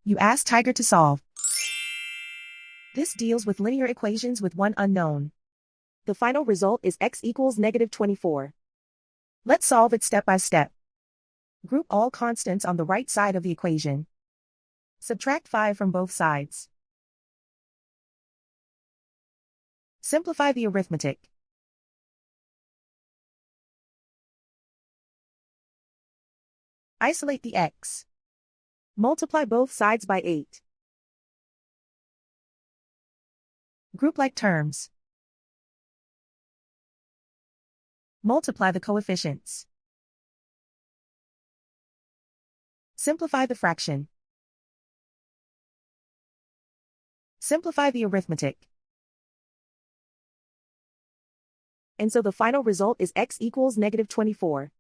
You ask Tiger to solve. This deals with linear equations with one unknown. The final result is x equals -24. Let's solve it step by step. Group all constants on the right side of the equation. Subtract 5 from both sides. Simplify the arithmetic. Isolate the x. Multiply both sides by 8. Group like terms. Multiply the coefficients. Simplify the fraction. Simplify the arithmetic. And so the final result is x equals -24.